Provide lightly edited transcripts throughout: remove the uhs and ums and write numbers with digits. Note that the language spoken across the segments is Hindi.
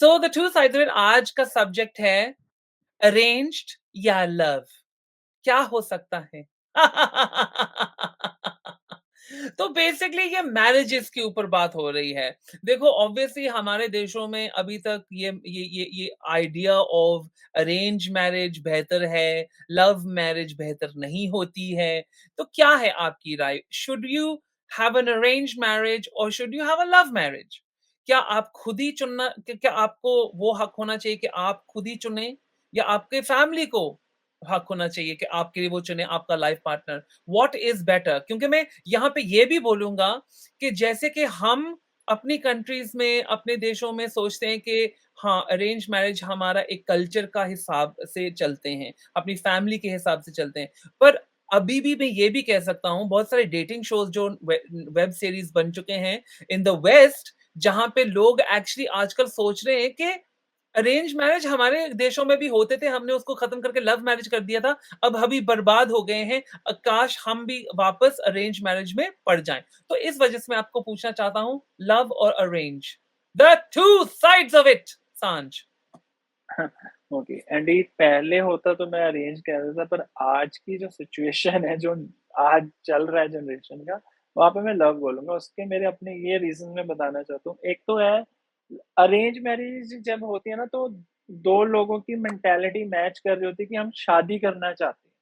So the two sides of it, आज का सब्जेक्ट है अरेंज्ड या लव, क्या हो सकता है? तो बेसिकली ये मैरिजेस के ऊपर बात हो रही है। देखो ऑब्वियसली हमारे देशों में अभी तक ये आइडिया ऑफ अरेंज मैरिज बेहतर है, लव मैरिज बेहतर नहीं होती है। तो क्या है आपकी राय? Should you have an arrange marriage और should you have a love marriage? क्या आप खुद ही चुनना, क्या आपको वो हक होना चाहिए कि आप खुद ही चुनें या आपके फैमिली को हक होना चाहिए कि आपके लिए वो चुने आपका life partner? What is better? क्योंकि मैं यहाँ पे ये भी बोलूँगा कि जैसे कि हम अपनी कंट्रीज़ में, अपने देशों में सोचते हैं कि हाँ, अरेंज मैरिज हमारा एक कल्चर का हिसाब से चलते हैं, अपनी फैमिली के हिसाब से चलते हैं। पर अभी भी मैं ये भी कह सकता हूँ, बहुत सारे डेटिंग शोज़ जो वेब सीरीज़ बन चुके हैं इन द वेस्ट, जहाँ पे लोग एक्चुअली आजकल सोच रहे हैं कि अरेंज मैरिज हमारे देशों में भी होते थे, हमने उसको खत्म करके लव मैरिज कर दिया था, अब अभी बर्बाद हो गए हैं। काश हम भी वापस अरेंज मैरिज में पड़ जाएँ। तो इस वजह से मैं आपको पूछना चाहता हूँ, लव और arrange, the two sides of it, सांझ। ओके एंडी, पहले होता तो मैं अरेंज कह रहा था, पर आज की जो सिचुएशन है, जो आज चल रहा है जनरेशन का, वहां पे मैं लव बोलूंगा। उसके मेरे अपने ये रीजन मैं बताना चाहता हूँ। एक तो है, अरेंज मैरिज जब होती है ना, तो दो लोगों की मेंटालिटी मैच कर रही होती है कि हम शादी करना चाहते हैं,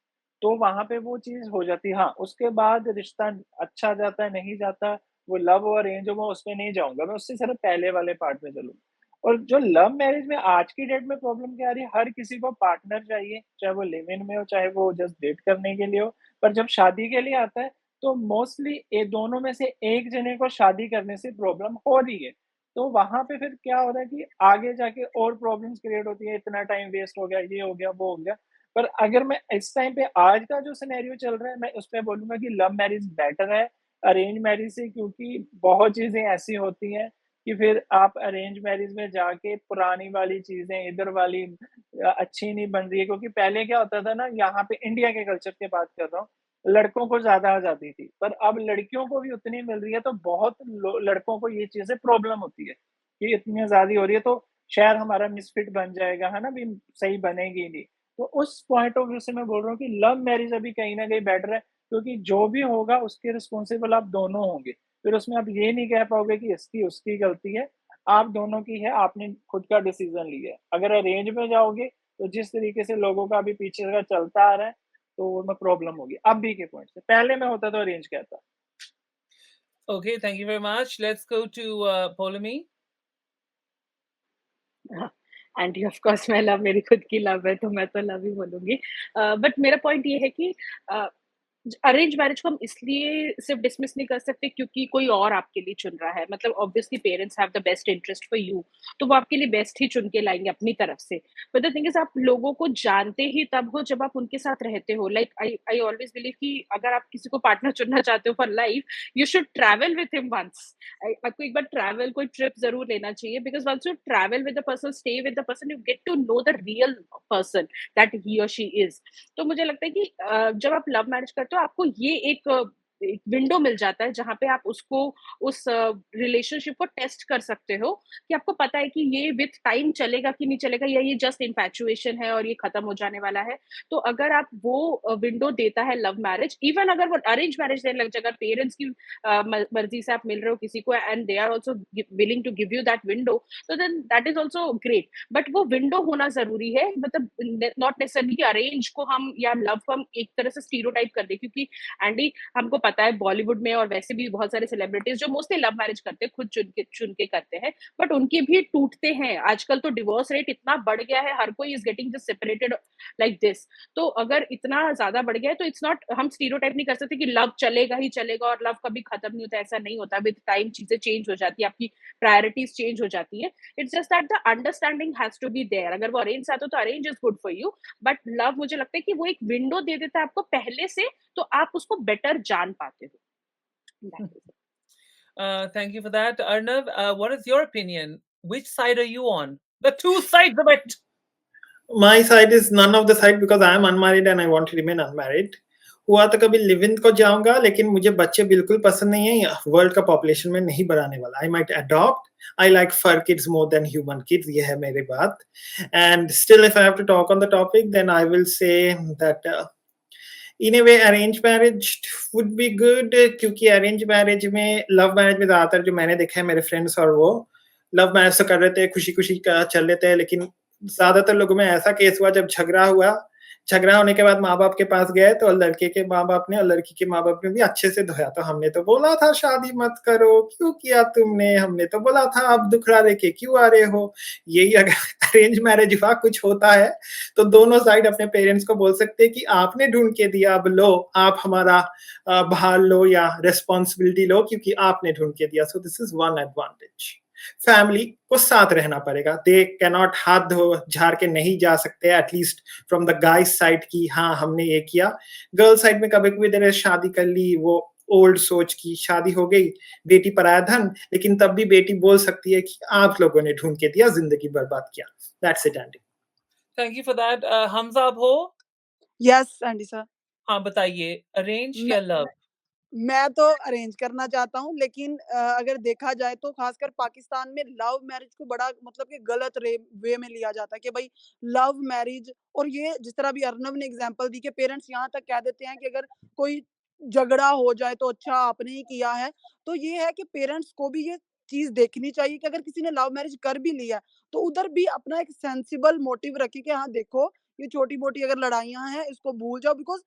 तो वहां पे वो चीज हो जाती है। हाँ, उसके बाद रिश्ता अच्छा जाता है नहीं जाता, वो लव और अरेंज हो, मैं उसमें नहीं जाऊंगा, मैं उससे सिर्फ पहले वाले पार्ट में चलूंगा। और जो लव मैरिज में आज की डेट में प्रॉब्लम क्या आ रही है, हर किसी को पार्टनर चाहिए, चाहे वो लिव इन में हो, चाहे वो जस्ट डेट करने के लिए हो। पर जब शादी के लिए आता है, तो मोस्टली ये दोनों में से एक जने को शादी करने से प्रॉब्लम हो रही है। तो वहां पे फिर क्या हो रहा है कि आगे जाके और प्रॉब्लम्स क्रिएट होती है, इतना टाइम वेस्ट हो गया, ये हो गया, वो हो गया। पर अगर मैं इस टाइम पे आज का जो सिनेरियो चल रहा है, मैं उस पर बोलूंगा कि लव मैरिज बेटर है अरेंज मैरिज से, क्योंकि बहुत चीजें ऐसी होती हैं कि फिर आप अरेंज मैरिज में जाके पुरानी वाली चीजें, इधर वाली अच्छी नहीं बन रही है। क्योंकि पहले क्या होता था ना, यहाँ पे इंडिया के कल्चर की बात कर रहा हूँ, लड़कों को ज्यादा आ जाती थी, पर अब लड़कियों को भी उतनी मिल रही है, तो बहुत लड़कों को ये चीजें प्रॉब्लम होती है कि इतनी आजादी हो रही है, तो शायद हमारा मिसफिट बन जाएगा, है ना, भी सही बनेगी ही नहीं। तो उस पॉइंट ऑफ व्यू से मैं बोल रहा हूँ कि लव मैरिज अभी कहीं ना कहीं बेटर है, क्योंकि जो भी होगा उसके रिस्पॉन्सिबल आप दोनों होंगे। फिर उसमें आप ये नहीं कह पाओगे कि इसकी उसकी गलती है, आप दोनों की है, आपने खुद का डिसीजन लिया है। अगर अरेंज में जाओगे, तो जिस तरीके से लोगों का अभी पीछे का चलता आ रहा है, तो वो में प्रॉब्लम होगी अभी के पॉइंट से। पहले में होता तो अरेंज कहता। Okay, thank you very much. Let's go to पोलेमी। एंटी ऑफ कोर्स मैं लव, मेरी खुद की लव है तो मैं तो लव ही बोलूंगी। बट मेरा पॉइंट ये है कि अरेंज मैरिज को हम इसलिए सिर्फ डिसमिस नहीं कर सकते क्योंकि कोई और आपके लिए चुन रहा है। मतलब obviously parents have the best interest for you, तो वो आपके लिए बेस्ट ही चुन के लाएंगे अपनी तरफ से। बट द थिंग इज, आप लोगों को जानते ही तब हो जब आप उनके साथ रहते हो। लाइक आई ऑलवेज बिलीव कि अगर आप किसी को पार्टनर चुनना चाहते हो for life, you should travel with him once. आपको एक बार ट्रैवल, कोई ट्रिप जरूर लेना चाहिए, because once you travel with the person, stay with the person, you get to know the real person that he और शी इज। तो मुझे लगता है कि जब आप लव मैरिज करते हो, आपको ये एक विंडो मिल जाता है जहां पे आप उसको, उस रिलेशनशिप को टेस्ट कर सकते हो कि आपको पता है कि ये विथ टाइम चलेगा कि नहीं चलेगा, या ये जस्ट इन्फैचुएशन है और ये खत्म हो जाने वाला है। तो अगर आप वो विंडो देता है लव मैरिज, इवन अगर वो अरेंज मैरिज देने लग जाए, अगर पेरेंट्स की मर्जी से आप मिल रहे हो किसी को and they are also willing to give you that window, तो then that is also great. But वो विंडो होना जरूरी है। मतलब नॉट नेसेसरली कि अरेंज को हम या लव को हम एक तरह से स्टीरियोटाइप कर दे, क्योंकि एंडी हमको पता है बॉलीवुड में और वैसे भी बहुत सारे सेलिब्रिटीज जो मोस्टली लव मैरिज करते हैं, खुद चुन के करते हैं, बट उनके भी टूटते हैं। आजकल तो डिवोर्स रेट इतना बढ़ गया है, हर कोई is getting just separated like this. तो अगर इतना ज्यादा बढ़ गया है, तो इट्स नॉट, हम स्टीरियोटाइप नहीं कर सकते कि लव चलेगा ही चलेगा और लव कभी खत्म नहीं होता। ऐसा नहीं होता, विद टाइम चीजें चेंज हो जाती है, आपकी प्रायोरिटीज चेंज हो जाती है। It's just that the understanding has to be there. अगर वो अरेंज आता तो arrange is good for you, but love मुझे लगता है कि वो एक विंडो दे देता है आपको पहले से, तो आप उसको बेटर जान पाते हो। That is it. Thank you for that, Arnav. What is your opinion? Which side are you on? The two sides of it. My side is none of the side because I am unmarried and I want to remain unmarried. हुआ तो कभी लिव इन को जाऊँगा, लेकिन मुझे बच्चे बिल्कुल पसंद नहीं है, वर्ल्ड का पॉपुलेशन में नहीं बढ़ाने वाला। I might adopt, I like fur kids more than human kids, ये है मेरी बात। And still if I have to talk on the topic, then I will say that in a way arrange marriage would be good, क्योंकि अरेंज मैरिज में, लव मैरिज में ज़्यादातर जो मैंने देखा है मेरे फ्रेंड्स और वो, लव मैरिज तो कर रहे थे, खुशी-खुशी का चल रहे थे, लेकिन ज़्यादातर लोगों में ऐसा केस हुआ, जब झगड़ा हुआ, झगड़ा होने के बाद माँ-बाप के पास गए, तो लड़के के माँ-बाप ने और लड़की के माँ-बाप ने भी अच्छे से धोया, तो हमने तो बोला था शादी मत करो, क्यों किया तुमने? हमने तो बोला था, अब दुखड़ा लेके क्यों आ रहे हो? यही अगर अरेंज मैरिज हुआ, कुछ होता है, तो दोनों साइड अपने पेरेंट्स को बोल सकते हैं कि आपने ढूँढ के दिया, अब लो, आप हमारा भार लो या रिस्पॉन्सिबिलिटी लो, क्योंकि आपने ढूँढ के दिया। So this is one advantage. Family को साथ रहना पड़ेगा, दे कैनॉट हाथ धो झाड़ के नहीं जा सकते, at least from the guys side की, हाँ हमने ये किया। गर्ल साइड में कभी कभी देर शादी कर ली, वो ओल्ड सोच की, शादी हो गई, बेटी पराया धन, लेकिन तब भी बेटी बोल सकती है कि आप लोगों ने ढूंढ के दिया, जिंदगी बर्बाद किया। That's it Andy. Thank you for that. Hamza आप हो? Yes Andy sir. हाँ, बताइए अरेंज मैं या लव? मैं तो अरेंज करना चाहता हूँ, लेकिन अगर देखा जाए तो खासकर पाकिस्तान में लव मैरिज को बड़ा मतलब कि गलत वे में लिया जाता है कि भाई लव मैरिज, और ये जिस तरह भी अर्नव ने एग्जांपल दी कि पेरेंट्स यहाँ तक कह देते हैं कि अगर कोई झगड़ा हो जाए तो अच्छा आपने ही किया है। तो ये है कि पेरेंट्स को भी ये चीज़ देखनी चाहिए कि अगर किसी ने लव मैरिज कर भी लिया, तो उधर भी अपना एक सेंसिबल मोटिव रखें कि हाँ देखो, ये छोटी-मोटी अगर लड़ाइयाँ हैं इसको भूल जाओ, बिकॉज़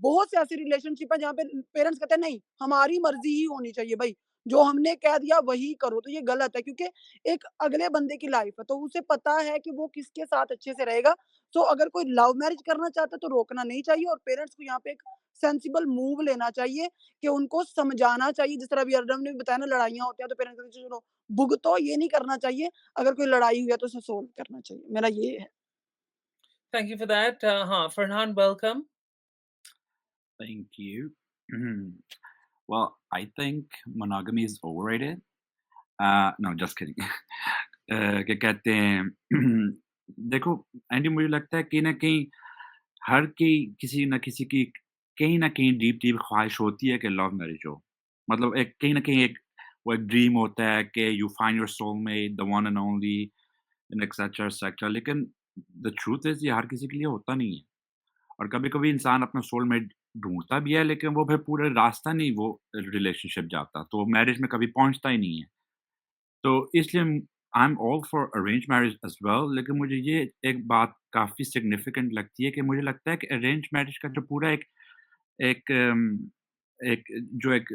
बहुत से ऐसी रिलेशनशिप है जहाँ पे पेरेंट्स कहते हैं नहीं, हमारी मर्ज़ी ही होनी चाहिए भई, जो हमने कह दिया वही करो, तो ये गलत है क्योंकि एक अगले बंदे की लाइफ़ है, तो उसे पता है कि वो किसके साथ अच्छे से रहेगा। तो अगर कोई लव मैरिज करना चाहता है तो रोकना नहीं चाहिए, और पेरेंट्स को यहाँ पे एक सेंसिबल मूव लेना चाहिए कि उनको समझाना चाहिए। जिस तरह अभी अर्नव ने भी बताया ना, लड़ाइयाँ होती हैं तो पेरेंट्स कहते हैं चलो भुगतो, ये नहीं करना चाहिए। अगर कोई लड़ाई हुई है तो उसे सॉल्व करना चाहिए। मेरा ये है। Thank you for that. हाँ, Farhan welcome. Thank you. Well, I think monogamy is overrated. No, just kidding. क्या कहते हैं देखो एंडी, मुझे लगता है कि ना कहीं हर की किसी न किसी की कहीं न कहीं डीप डीप ख्वाहिश होती है कि लव मैरिज हो। मतलब एक कहीं न कहीं एक वो एक ड्रीम होता है कि you find your soulmate, the one and only and etcetera etcetera. लेकिन द ट्रुथ इज़ ये हर किसी के लिए होता नहीं है। और कभी-कभी इंसान अपना सोलमेट ढूँढता भी है, लेकिन वो फिर पूरा रास्ता नहीं वो रिलेशनशिप जाता, तो वो मैरिज में कभी पहुँचता ही नहीं है। तो इसलिए I am all for arrange marriage as well, लेकिन मुझे ये एक बात काफ़ी सिग्निफिकेंट लगती है कि मुझे लगता है कि अरेंज मैरिज का जो पूरा एक एक एक जो एक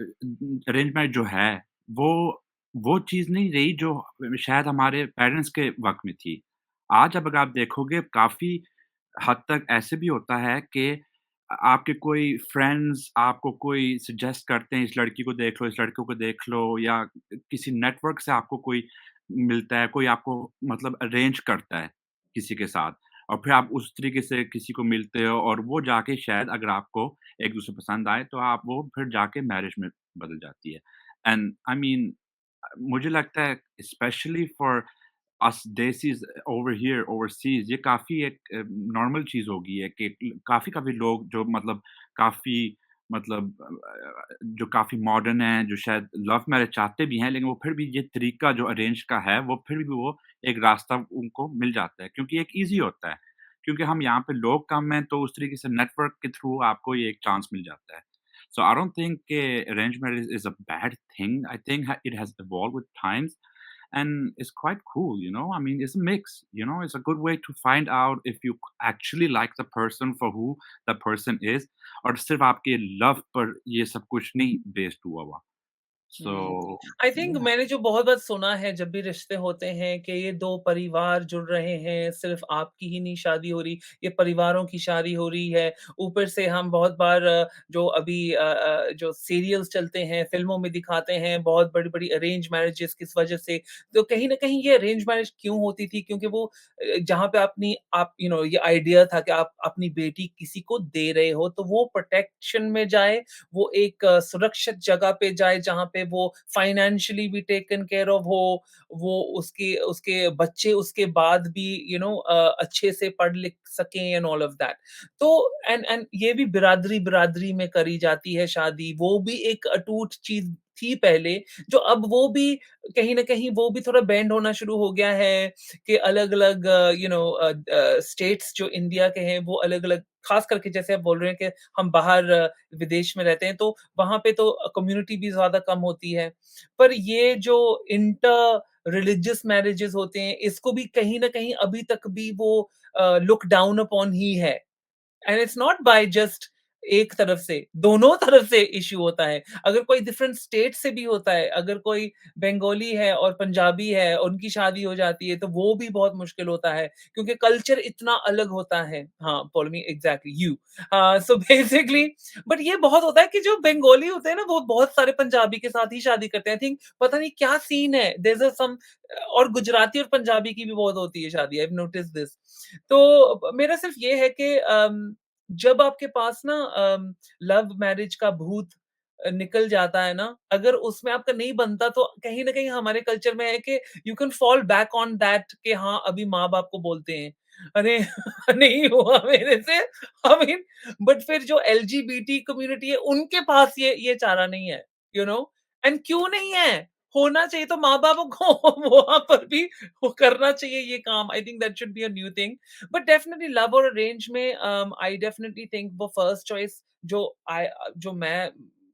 अरेंज मैरिज जो है, वो चीज़ नहीं रही जो शायद हमारे पेरेंट्स के वक़्त में थी। आज अब अगर आप देखोगे काफ़ी हद तक ऐसे भी होता है कि आपके कोई फ्रेंड्स आपको कोई सजेस्ट करते हैं, इस लड़की को देख लो, इस लड़के को देख लो, या किसी नेटवर्क से आपको कोई मिलता है, कोई आपको मतलब अरेंज करता है किसी के साथ, और फिर आप उस तरीके से किसी को मिलते हो और वो जाके शायद अगर आपको एक-दूसरे पसंद आए तो आप वो फिर जाके मैरिज में बदल जाती है। एंड आई मीन मुझे लगता है specially for us desis over here overseas ये काफ़ी एक नॉर्मल चीज़ हो गई है कि काफ़ी लोग जो मतलब काफ़ी मतलब जो काफ़ी मॉडर्न हैं, जो शायद लव मैरिज चाहते भी हैं, लेकिन वो फिर भी ये तरीका जो अरेंज का है, वो फिर भी वो एक रास्ता उनको मिल जाता है, क्योंकि एक ईज़ी होता है। क्योंकि हम यहाँ पे लोग कम हैं, तो उस तरीके से नेटवर्क के थ्रू आपको ये एक चांस मिल जाता है। So I don't think arranged marriage is a bad thing. I think it has evolved with times, and it's quite cool, you know. I mean, it's a mix, you know. It's a good way to find out if you actually like the person for who the person is, और सिर्फ आपके love पर ये सब कुछ नहीं based हुआ हुआ। So hmm. I think yeah. मैंने जो बहुत बार सुना है जब भी रिश्ते होते हैं कि ये 2 परिवार जुड़ रहे हैं, सिर्फ़ आपकी ही नहीं शादी हो रही, ये परिवारों की शादी हो रही है। ऊपर से हम बहुत बार जो अभी जो सीरियल्स चलते हैं, फ़िल्मों में दिखाते हैं, बहुत बड़ी-बड़ी अरेंज मैरेजेज़ किस वजह से। तो कहीं न कहीं ये अरेंज मैरेज क्यों होती थी? क्योंकि वो जहाँ पे आप ये आइडिया था कि आप अपनी बेटी किसी को दे रहे हो, तो वो प्रोटेक्शन में जाए, वो एक सुरक्षित जगह पे जाए, जहाँ पे वो फाइनेंशियली भी टेकन केयर ऑफ हो, वो उसके उसके बच्चे उसके बाद भी अच्छे से पढ़ लिख सकें एंड ऑल ऑफ दैट। तो एंड ये भी बिरादरी में करी जाती है शादी, वो भी एक अटूट चीज़ थी पहले, जो अब वो भी कहीं न कहीं वो भी थोड़ा बेंड होना शुरू हो गया है कि अलग-अलग स्टेट्स जो इंडिया के हैं, वो अलग-अलग ख़ास करके जैसे आप बोल रहे हैं कि हम बाहर विदेश में रहते हैं, तो वहाँ पे तो कम्युनिटी भी ज़्यादा कम होती है। पर ये जो इंटर रिलिजियस मैरेजेज़ होते हैं, इसको भी कहीं न कहीं अभी तक भी वो लुक डाउन अपॉन ही है। And it's not by just एक तरफ से, दोनों तरफ से इश्यू होता है। अगर कोई डिफरेंट स्टेट से भी होता है, अगर कोई बंगाली है और पंजाबी है, उनकी शादी हो जाती है, तो वो भी बहुत मुश्किल होता है, क्योंकि कल्चर इतना अलग होता है। हाँ, follow me exactly you. So basically but ये बहुत होता है कि जो बंगाली होते हैं ना, वो बहुत सारे पंजाबी के साथ ही शादी करते हैं। आई थिंक पता नहीं क्या सीन है, देयर इज़ सम और गुजराती और पंजाबी की भी बहुत होती है शादी, आई हैव नोटिस्ड दिस। तो मेरा सिर्फ ये है कि जब आपके पास ना लव मैरिज का भूत निकल जाता है ना, अगर उसमें आपका नहीं बनता तो कहीं न कहीं हमारे कल्चर में है कि you can fall back on that कि हाँ, अभी माँ-बाप को बोलते हैं, अरे नहीं हुआ मेरे से। आई मीन बट फिर जो एलजीबीटी कम्युनिटी है उनके पास ये चारा नहीं है, यू नो एंड क्यों नहीं है? होना चाहिए तो माँ-बापों को वहाँ पर भी वो करना चाहिए ये काम। I think that should be a new thing. But definitely love और अरेंज में आई डेफिनिटली थिंक वो फर्स्ट चॉइस जो मैं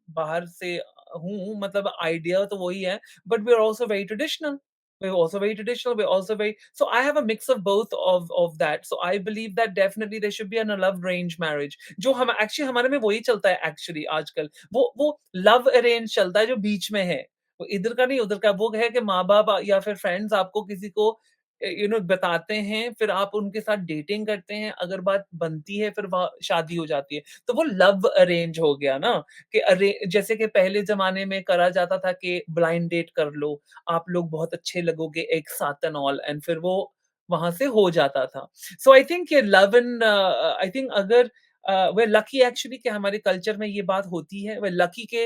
बाहर से हूँ, मतलब आइडिया तो वही है, but we are also very traditional. We're also very traditional. We're also very so. I have a mix of both of that. So I believe that definitely there should be an a love arranged marriage. जो हम एक्चुअली हमारे में वही चलता है एक्चुअली आजकल। वो लव अरेंज चलता है जो बीच में है। वो इधर का नहीं उधर का। वो है कि माँ-बाप या फिर फ्रेंड्स आपको किसी को बताते हैं, फिर आप उनके साथ डेटिंग करते हैं, अगर बात बनती है फिर वहाँ शादी हो जाती है। तो वो लव अरेंज हो गया ना कि अरे जैसे कि पहले ज़माने में करा जाता था कि ब्लाइंड डेट कर लो, आप लोग बहुत अच्छे लगोगे एक साथ एंड ऑल एंड फिर वो वहाँ से हो जाता था। सो आई थिंक ये लव एंड आई थिंक अगर we're lucky actually कि हमारे कल्चर में ये बात होती है। we're lucky के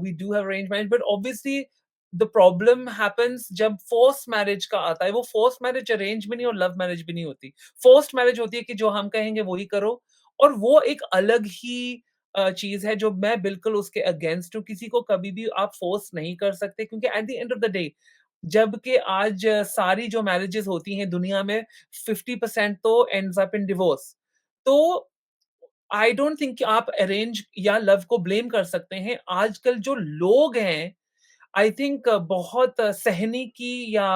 we do have arranged marriage but obviously the problem happens जब फोर्स मैरिज का आता है। वो फोर्स मैरिज अरेंज भी नहीं और लव मैरिज भी नहीं होती। फोर्स्ड मैरिज होती है कि जो हम कहेंगे वही करो और वो एक अलग ही चीज़ है जो मैं बिल्कुल उसके अगेंस्ट हूँ। किसी को कभी भी आप फोर्स नहीं कर सकते क्योंकि at the end of the day जबकि आज सारी जो मैरिजेस होती हैं दुनिया में 50% तो एंड्स अप इन डिवोर्स। तो आई डोंट थिंक कि आप अरेंज या लव को ब्लेम कर सकते हैं। आजकल जो लोग हैं आई थिंक बहुत सहने की या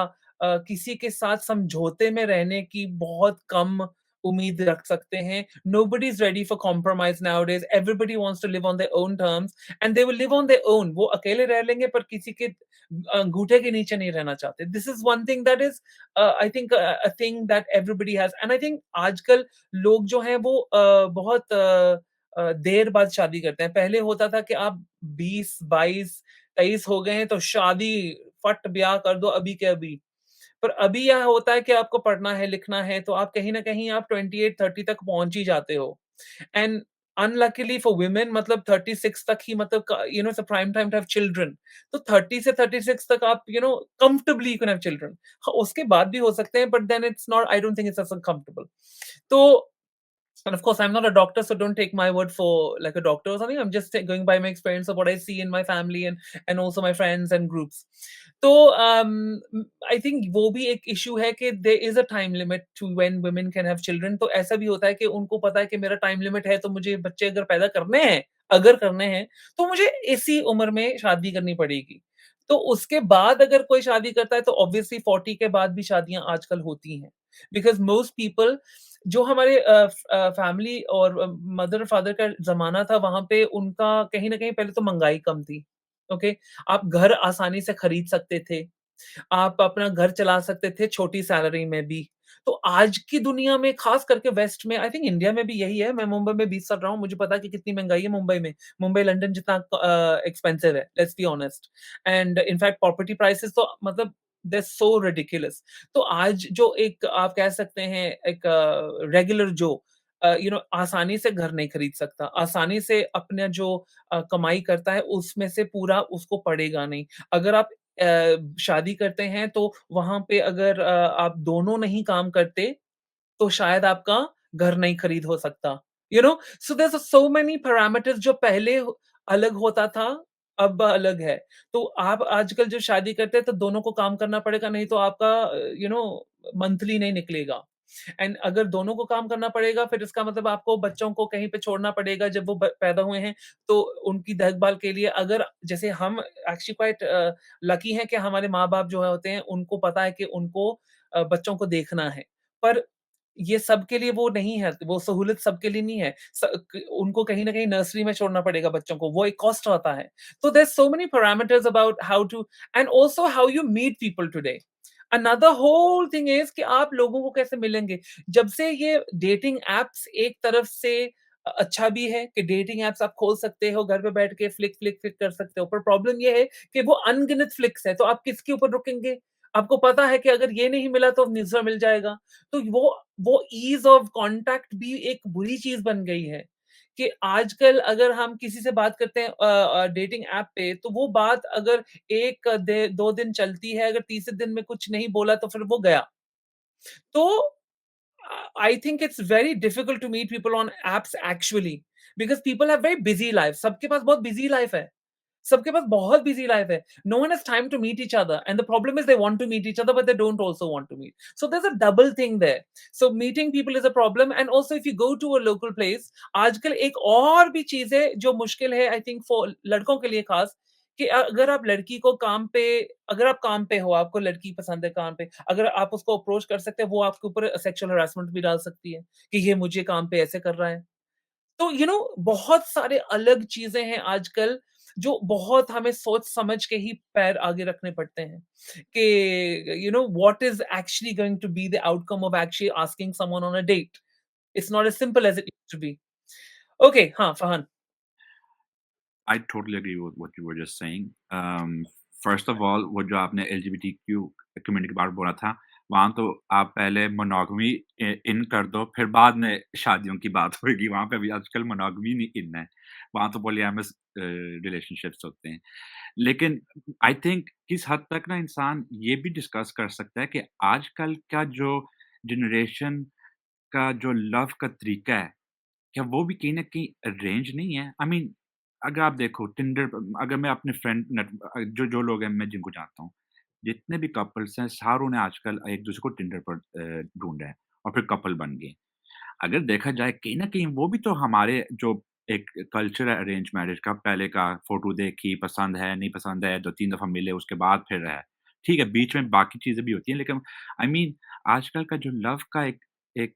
किसी के साथ समझौते में रहने की बहुत कम उम्मीद रख सकते हैं। Nobody is ready for compromise nowadays, everybody wants to live on their own terms and they will live on their own. वो अकेले रह लेंगे पर किसी के अंगूठे के नीचे नहीं रहना चाहते। This is one thing that is I think a thing that everybody has and I think आजकल लोग जो हैं वो बहुत देर बाद शादी करते हैं। पहले होता था कि आप 20, 22, 23 हो गए हैं तो शादी फट ब्याह कर दो अभी के अभी। पर अभी यह होता है कि आपको पढ़ना है, लिखना है तो आप कहीं न कहीं आप 28-30 तक पहुँच ही जाते हो। एंड अनलकीली फॉर वुमेन मतलब 36 तक ही मतलब it's a prime time to have children. तो 30 से 36 तक आप comfortably you can have children. हाँ, उसके बाद भी हो सकते हैं but then it's not I don't think it's as comfortable. तो and of course, I'm not a doctor, so don't take my word for like a doctor or something. I'm just going by my experience of what I see in my family and also my friends and groups. तो आई थिंक वो भी एक इशू है कि there is a time limit to when women can have children. तो ऐसा भी होता है कि उनको पता है कि मेरा टाइम लिमिट है तो मुझे बच्चे अगर करने हैं तो मुझे इसी उम्र में शादी करनी पड़ेगी। तो उसके बाद अगर कोई शादी करता है तो ऑब्वियसली 40 के बाद भी शादियां आजकल होती हैं बिकॉज मोस्ट पीपल जो हमारे फैमिली और मदर फादर का ज़माना था वहाँ पे उनका कहीं न कहीं पहले तो महँगाई कम थी, ओके? आप घर आसानी से खरीद सकते थे, आप अपना घर चला सकते थे छोटी सैलरी में भी। तो आज की दुनिया में ख़ास करके वेस्ट में आई थिंक इंडिया में भी यही है, मैं मुंबई में 20 साल रहा हूँ, मुझे पता है कि कितनी महँगाई है मुंबई में। मुंबई, लंदन जितना एक्सपेंसिव है, let's be honest and in fact property prices तो मतलब दे आर सो रिडिकुलस। तो आज जो एक आप कह सकते हैं एक रेगुलर जो आसानी से घर नहीं खरीद सकता, आसानी से अपना जो कमाई करता है उसमें से पूरा उसको पड़ेगा नहीं। अगर आप शादी करते हैं तो वहाँ पे अगर आप दोनों नहीं काम करते तो शायद आपका घर नहीं खरीद हो सकता। So there are so many parameters जो पहले अलग होता था, अब अलग है। तो आप आजकल जो शादी करते हैं तो दोनों को काम करना पड़ेगा, नहीं तो आपका मंथली नहीं निकलेगा। एंड अगर दोनों को काम करना पड़ेगा फिर इसका मतलब आपको बच्चों को कहीं पे छोड़ना पड़ेगा जब वो पैदा हुए हैं, तो उनकी देखभाल के लिए अगर जैसे हम एक्चुअली क्वाइट लकी हैं कि हमारे माँ-बाप जो है होते हैं उनको पता है कि उनको बच्चों को देखना है। पर ये सबके लिए वो नहीं है, वो सहूलत सबके लिए नहीं है। उनको कहीं न कहीं नर्सरी में छोड़ना पड़ेगा बच्चों को, वो एक कॉस्ट आता है। तो there so many parameters about how to and also how you meet people today. Another whole thing is कि आप लोगों को कैसे मिलेंगे? जब से ये डेटिंग ऐप्स एक तरफ से अच्छा भी है कि डेटिंग ऐप्स आप खोल सकते हो, घर पे बैठ के फ्लिक कर सकते हो। पर प्रॉब्लम ये है कि वो अनगिनत फ्लिक्स हैं, तो आप किसके ऊपर रुकेंगे? आपको पता है कि अगर ये नहीं मिला तो दूसरा मिल जाएगा। तो वो ईज़ ऑफ कॉन्टैक्ट भी एक बुरी चीज़ बन गई है, कि आजकल अगर हम किसी से बात करते हैं डेटिंग ऐप पे, तो वो बात अगर 1 दे 2 दिन चलती है, अगर तीसरे दिन में कुछ नहीं बोला तो फिर वो गया। तो I think it's very difficult to meet people on apps actually because people have very busy lives. सबके पास बहुत busy life है. सबके पास बहुत busy life है. No one has time to meet each other, and the problem is they want to meet each other, but they don't also want to meet. So there's a double thing there. So meeting people is a problem, and also if you go to a local place, आजकल एक और भी चीज़ है जो मुश्किल है I think for लड़कों के लिए खास कि अगर आप लड़की को काम पे अगर आप काम पे हो, आपको लड़की पसंद है काम पे, अगर आप उसको अप्रोच कर सकते हैं, वो आपके ऊपर सेक्सुअल हैरेसमेंट भी डाल सकती है, कि ये मुझे काम पे ऐसे कर रहा है। तो बहुत सारे अलग चीज़ें हैं आजकल, जो बहुत हमें सोच समझ के ही पैर आगे रखने पड़ते हैं, कि what is actually going to be the outcome of actually asking someone on a date. It's not as simple as it used to be. Okay, हाँ, Farhan. I totally agree with what you were just saying. First of all, वो जो आपने LGBTQ कम्युनिटी के बारे में बोला था, वहाँ तो आप पहले मोनोगमी इन कर दो, फिर बाद में शादियों की बात होएगी। वहाँ पे अभी आजकल मोनोगमी नहीं इन है, वहाँ तो पॉलीएमस रिलेशनशिप्स होते हैं। लेकिन आई थिंक किस हद तक ना इंसान ये भी डिस्कस कर सकता है कि आजकल का जो जनरेशन का जो लव का तरीका है, क्या वो भी कहीं न कहीं अरेंज नहीं है? आई मीन अगर आप देखो टिंडर अगर मैं अपने फ्रेंड जो लोग हैं मैं जिनको जानता हूँ, जितने भी कपल्स हैं सारों ने आजकल एक-दूसरे को टिंडर पर ढूँढा है और फिर कपल बन गए। अगर देखा जाए कहीं न कहीं वो भी तो हमारे जो एक कल्चर है अरेंज मैरेज का, पहले का फ़ोटो देखी, पसंद है, नहीं पसंद है, 2-3 दफ़ा मिले उसके बाद फिर है। ठीक है, बीच में बाकी चीज़ें भी होती हैं लेकिन आई मीन आजकल का जो लव का एक एक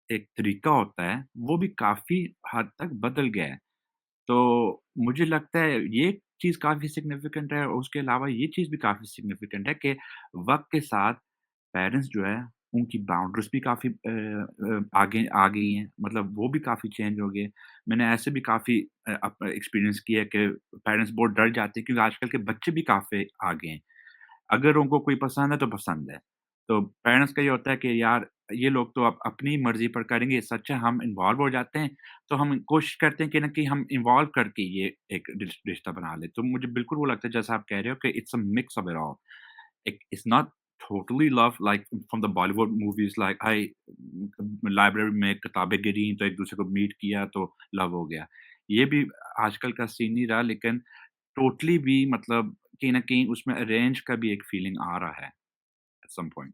एक तरीका होता है, वो भी काफ़ी हद तक बदल गया है। तो मुझे लगता है ये चीज़ काफ़ी सिग्निफ़िकेंट है और उसके अलावा ये चीज़ भी काफ़ी सिग्निफ़िकेंट है कि वक़्त के साथ पेरेंट्स जो है, उनकी बाउंड्रीज़ भी काफ़ी आगे आ गई हैं। मतलब वो भी काफ़ी चेंज हो गए। मैंने ऐसे भी काफ़ी एक्सपीरियंस किया है कि पेरेंट्स बहुत डर जाते हैं क्योंकि आजकल के बच्चे भी काफ़ी आगे हैं। अगर उनको कोई पसंद है तो पसंद है। तो पेरेंट्स का ये होता है कि यार ये लोग तो अपनी मर्ज़ी पर करेंगे, सच है हम इन्वॉल्व हो जाते हैं, तो हम कोशिश करते हैं कि ना कि हम इन्वॉल्व करके ये एक रिश्ता बना लें। तो मुझे बिल्कुल वो लगता है जैसा आप कह रहे हो कि it's a mix of it all. It's not totally love like from the Bollywood movies like library में किताबें गिरी तो एक-दूसरे को मीट किया तो लव हो गया। ये भी आजकल का सीन नहीं रहा लेकिन टोटली भी मतलब कहीं न कहीं उसमें अरेंज का भी एक फीलिंग आ रहा है at some point.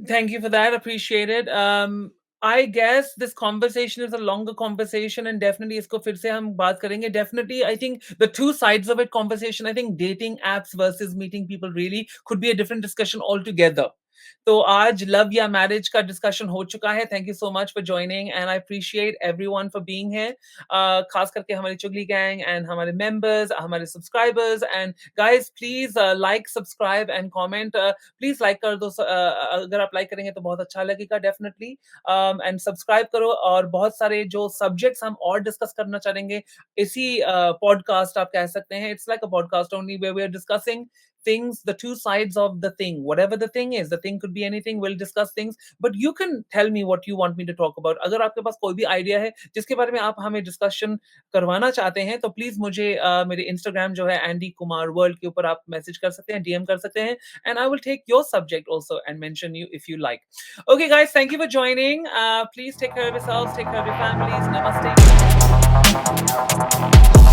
Thank you for that. Appreciate it. I guess this conversation is a longer conversation and definitely इसको फिर से हम बात करेंगे. Definitely, I think the two sides of it conversation, I think dating apps versus meeting people really could be a different discussion altogether. तो आज लव या मैरिज का डिस्कशन हो चुका है. Thank you so much for joining and I appreciate everyone for being here. खास करके हमारी चुगली गैंग एंड हमारे मेंबर्स, हमारे subscribers and guys please like, subscribe and comment. Please like कर दो. अगर आप लाइक करेंगे तो बहुत अच्छा लगेगा डेफिनेटली. एंड सब्सक्राइब करो और बहुत सारे जो सब्जेक्ट्स हम और डिस्कस करना चाहेंगे इसी पॉडकास्ट आप कह सकते हैं. It's like a podcast only where we are discussing things, the two sides of the thing, whatever the thing could be anything, we'll discuss things, but you can tell me what you want me to talk about. अगर आपके पास कोई भी आइडिया है जिसके बारे में आप हमें डिस्कशन करवाना चाहते हैं, तो प्लीज मुझे मेरे इंस्टाग्राम जो है एंडी कुमार वर्ल्ड के ऊपर आप मैसेज कर सकते हैं, डीएम कर सकते हैं, and I will take your subject also and mention you if you like. Okay, guys, thank you for joining. Please take care of yourselves, take care of your families. Namaste.